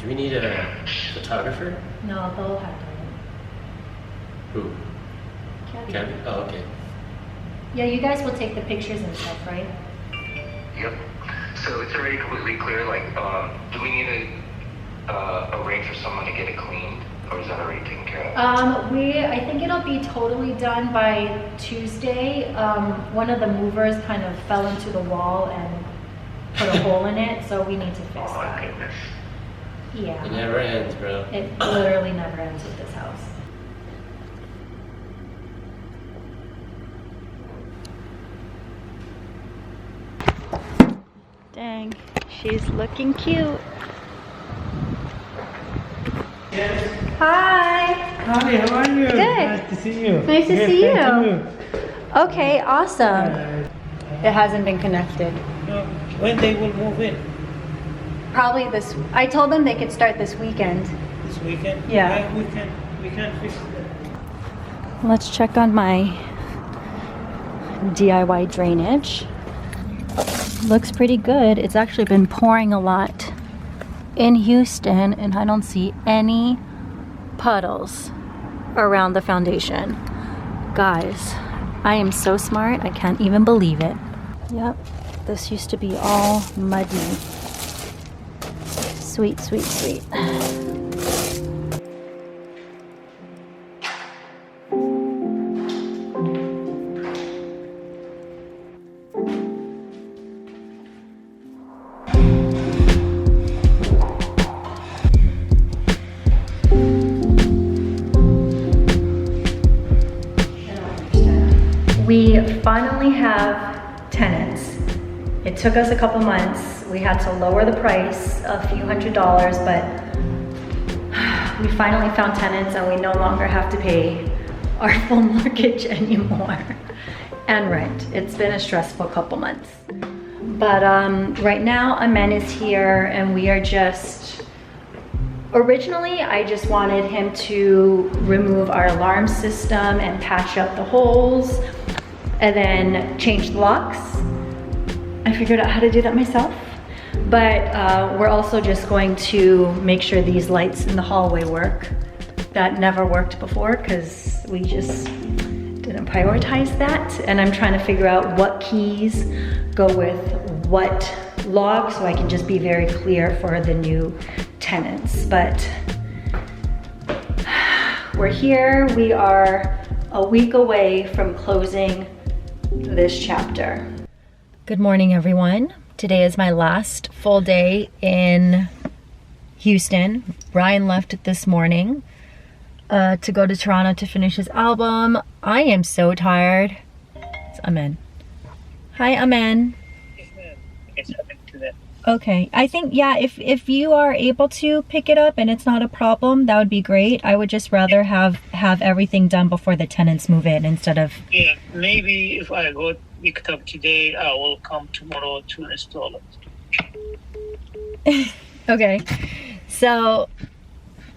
Do we need a photographer? No, they'll have to. Who? Cabby? Oh, okay. Yeah, you guys will take the pictures and stuff, right? Yep. So it's already completely clear, like, do we need to arrange for someone to get it cleaned, or is that already taken care of? I think it'll be totally done by Tuesday. One of the movers kind of fell into the wall and put a hole in it, so we need to fix Oh my that. goodness. Yeah. It never ends, bro. It literally never ends with this house. Dang, she's looking cute. Yes. Hi. Hi, how are you? Good. Nice to see you. Nice to Yes, see thank you. Okay, awesome. It hasn't been connected. No, when they will move in? Probably this. I told them they could start this weekend. This weekend? Yeah. We can fix it. Let's check on my DIY drainage. Looks pretty good. It's actually been pouring a lot in Houston, and I don't see any puddles around the foundation. Guys, I am so smart, I can't even believe it. Yep, this used to be all muddy. Sweet, sweet, sweet. We finally have tenants. It took us a couple months. We had to lower the price a few $100s, but we finally found tenants and we no longer have to pay our full mortgage anymore and rent. It's been a stressful couple months. But right now, Amen is here and we are just, originally, I just wanted him to remove our alarm system and patch up the holes and then change the locks. I figured out how to do that myself. But we're also just going to make sure these lights in the hallway work. That never worked before because we just didn't prioritize that. And I'm trying to figure out what keys go with what locks so I can just be very clear for the new tenants. But we're here. We are a week away from closing this chapter. Good morning, everyone. Today is my last full day in Houston. Brian left this morning to go to Toronto to finish his album. I am so tired. It's Amen. Hi, Amen. Yes, ma'am. It's happening to that. Okay, I think, yeah, if you are able to pick it up and it's not a problem, that would be great. I would just rather have everything done before the tenants move in instead of... Yeah, maybe if I go pick it up today, I will come tomorrow to install it. Okay, so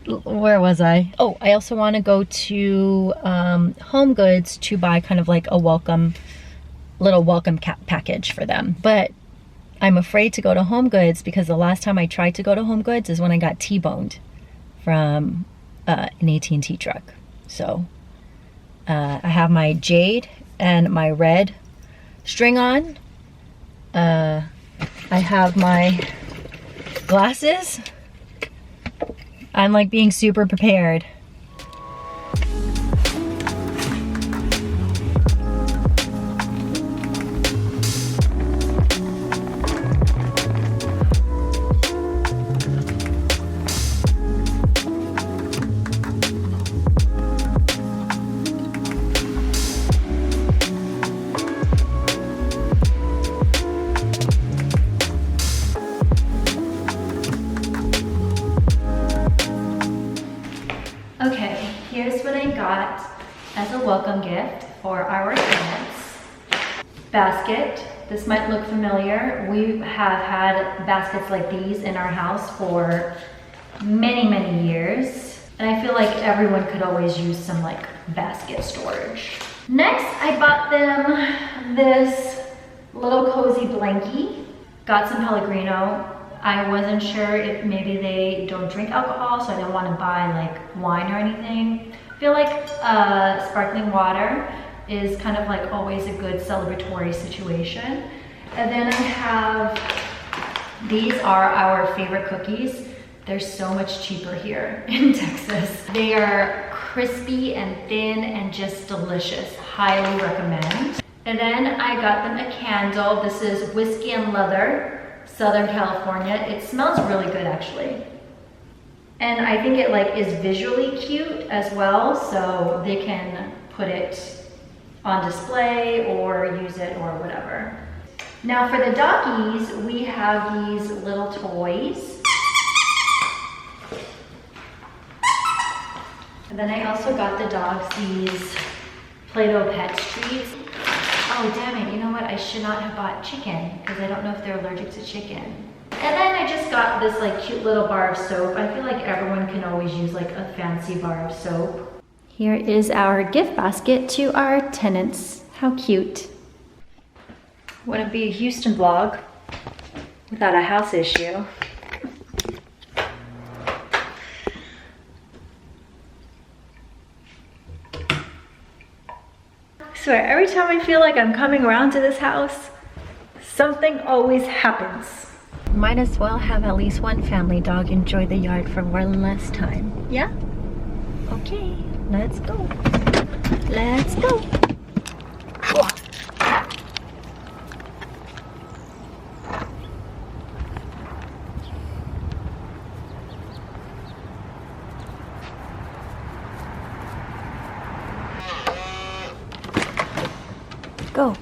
where was I? Oh, I also want to go to Home Goods to buy kind of like a little welcome package for them. But I'm afraid to go to Home Goods because the last time I tried to go to Home Goods is when I got T-boned from an AT&T truck. So I have my jade and my red string on. I have my glasses. I'm like being super prepared. Okay, here's what I got as a welcome gift for our tenants. Basket. This might look familiar. We have had baskets like these in our house for many, many years. And I feel like everyone could always use some like basket storage. Next, I bought them this little cozy blankie. Got some Pellegrino. I wasn't sure if maybe they don't drink alcohol, so I didn't want to buy like wine or anything. I feel like sparkling water is kind of like always a good celebratory situation. And then I have, these are our favorite cookies. They're so much cheaper here in Texas. They are crispy and thin and just delicious. Highly recommend. And then I got them a candle. This is Whiskey and Leather, Southern California. It smells really good actually. And I think it like is visually cute as well, so they can put it on display or use it or whatever. Now for the doggies, we have these little toys. And then I also got the dogs these Play-Doh pet treats. Oh damn it, you know what? I should not have bought chicken because I don't know if they're allergic to chicken. And then I just got this like cute little bar of soap. I feel like everyone can always use like a fancy bar of soap. Here is our gift basket to our tenants. How cute. Wouldn't be a Houston vlog without a house issue. I swear, every time I feel like I'm coming around to this house, something always happens. Might as well have at least one family dog enjoy the yard for one last time. Yeah? Okay, let's go. Let's go. Go.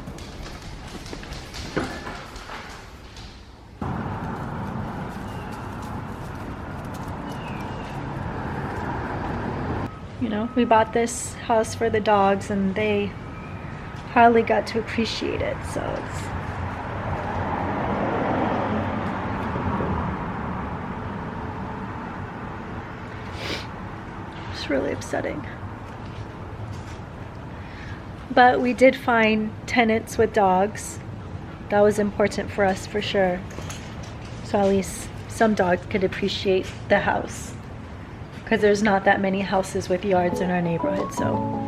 You know, we bought this house for the dogs and they hardly got to appreciate it, so it's really upsetting. But we did find tenants with dogs. That was important for us for sure. So at least some dogs could appreciate the house. Because there's not that many houses with yards in our neighborhood, so.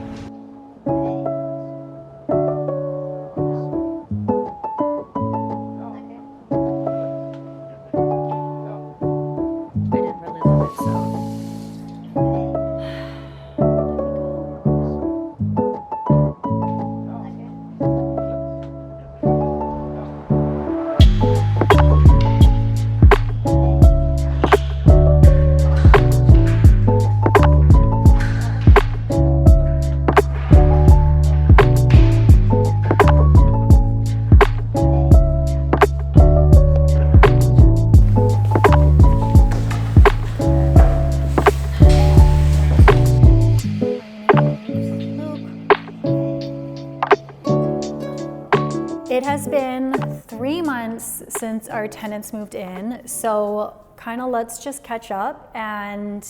It has been 3 months since our tenants moved in, so kind of let's just catch up. And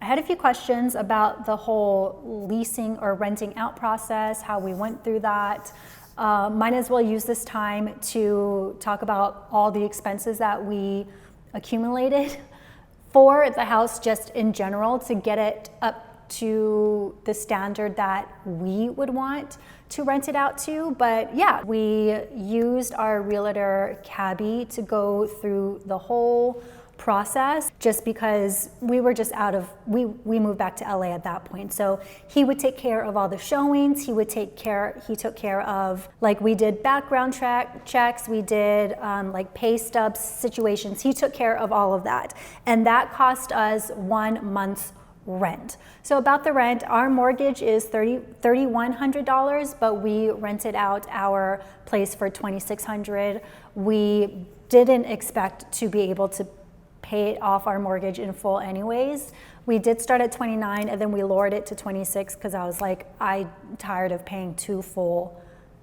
I had a few questions about the whole leasing or renting out process, how we went through that. Might as well use this time to talk about all the expenses that we accumulated for the house just in general to get it up to the standard that we would want to rent it out to. But yeah, we used our realtor Cabby to go through the whole process just because we were just we moved back to LA at that point. So he would take care of all the showings. He took care of, like, we did background checks, we did like pay stubs situations. He took care of all of that. And that cost us 1 month's rent. So about the rent, our mortgage is $3,100, but we rented out our place for $2,600. We didn't expect to be able to pay off our mortgage in full anyways. We did start at $29,000 and then we lowered it to $26,000 because I was like, I'm tired of paying 2 full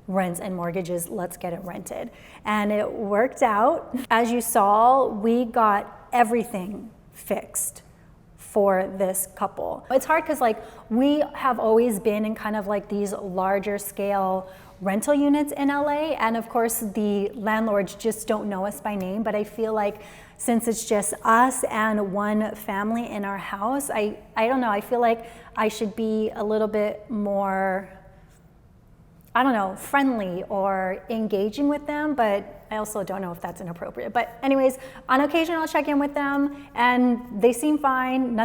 rents and mortgages, let's get it rented. And it worked out. As you saw, we got everything fixed for this couple. It's hard because, like, we have always been in kind of like these larger scale rental units in LA, and of course the landlords just don't know us by name, but I feel like since it's just us and one family in our house, I don't know, I feel like I should be a little bit more, I don't know, friendly or engaging with them, but I also don't know if that's inappropriate. But anyways, on occasion I'll check in with them and they seem fine.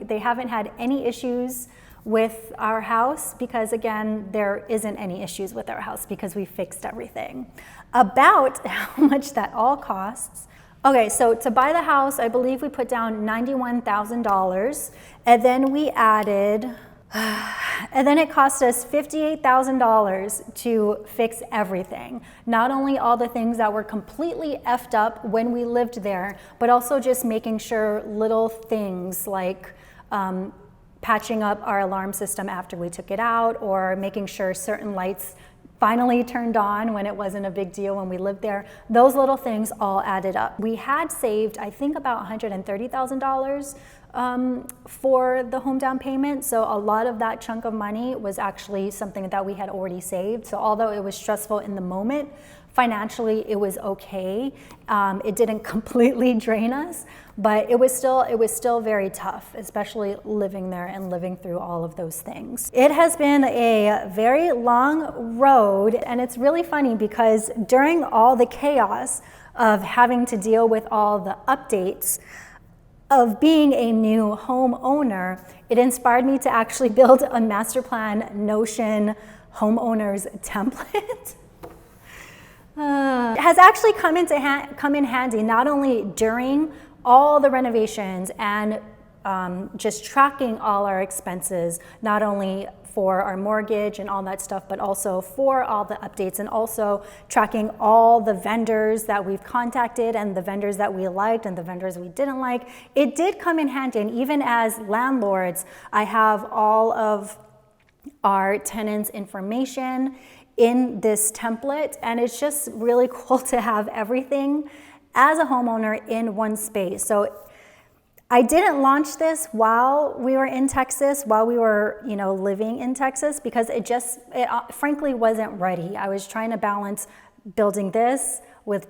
They haven't had any issues with our house because again, there isn't any issues with our house because we fixed everything. About how much that all costs. Okay, so to buy the house, I believe we put down $91,000 and then we added, and then it cost us $58,000 to fix everything. Not only all the things that were completely effed up when we lived there, but also just making sure little things like patching up our alarm system after we took it out, or making sure certain lights finally turned on when it wasn't a big deal when we lived there. Those little things all added up. We had saved, I think, about $130,000 for the home down payment. So a lot of that chunk of money was actually something that we had already saved. So although it was stressful in the moment, financially it was okay. It didn't completely drain us, but it was still very tough, especially living there and living through all of those things. It has been a very long road, and it's really funny because during all the chaos of having to deal with all the updates of being a new homeowner, it inspired me to actually build a master plan Notion homeowners template. It has actually come in handy not only during all the renovations and just tracking all our expenses, not only for our mortgage and all that stuff, but also for all the updates and also tracking all the vendors that we've contacted and the vendors that we liked and the vendors we didn't like. It did come in handy, and even as landlords, I have all of our tenants' information in this template, and it's just really cool to have everything as a homeowner in one space. So I didn't launch this while we were in Texas, while we were, living in Texas, because it frankly wasn't ready. I was trying to balance building this with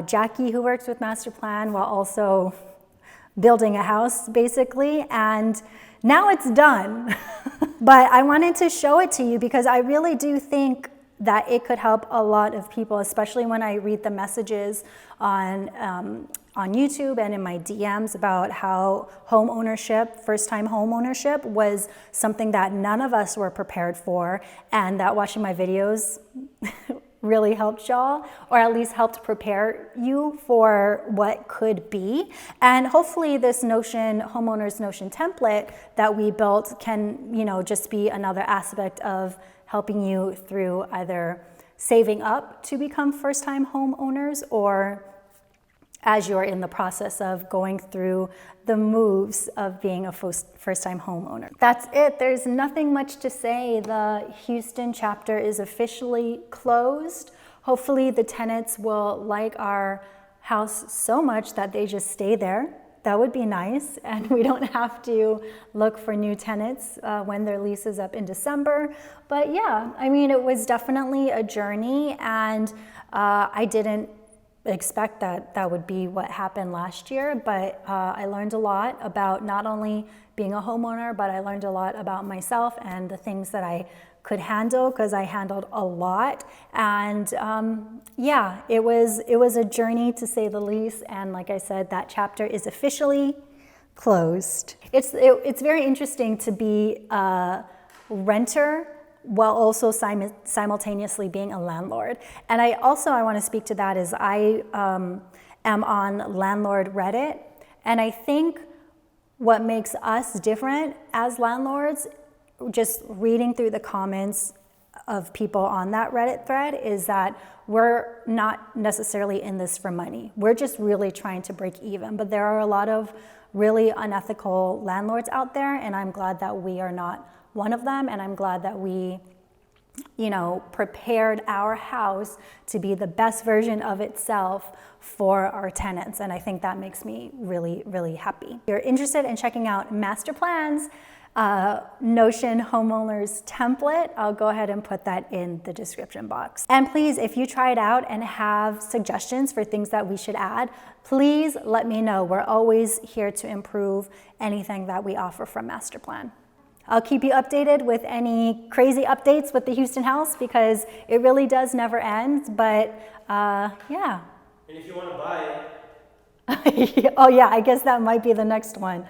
Jackie, who works with Master Plan, while also building a house, basically, and now it's done. But I wanted to show it to you because I really do think that it could help a lot of people, especially when I read the messages on YouTube and in my DMs about how home ownership, first-time home ownership, was something that none of us were prepared for, and that watching my videos really helped y'all, or at least helped prepare you for what could be. And hopefully this homeowners Notion template that we built can, just be another aspect of helping you through either saving up to become first-time homeowners, or as you're in the process of going through the moves of being a first-time homeowner. That's it. There's nothing much to say. The Houston chapter is officially closed. Hopefully the tenants will like our house so much that they just stay there. That would be nice, and we don't have to look for new tenants when their lease is up in December. But yeah, it was definitely a journey, and I didn't expect that would be what happened last year, but I learned a lot about not only being a homeowner, but I learned a lot about myself and the things that I could handle, because I handled a lot. And yeah, it was a journey, to say the least. And like I said, that chapter is officially closed. It's very interesting to be a renter while also simultaneously being a landlord. And I want to speak to that, is I am on Landlord Reddit, and I think what makes us different as landlords, just reading through the comments of people on that Reddit thread, is that we're not necessarily in this for money. We're just really trying to break even. But there are a lot of really unethical landlords out there, and I'm glad that we are not one of them, and I'm glad that we, prepared our house to be the best version of itself for our tenants, and I think that makes me really, really happy. If you're interested in checking out master plans, Notion homeowners template. I'll go ahead and put that in the description box. And please, if you try it out and have suggestions for things that we should add, please let me know. We're always here to improve anything that we offer from Master Plan. I'll keep you updated with any crazy updates with the Houston house because it really does never end, but yeah. And if you want to buy it, Oh yeah, I guess that might be the next one.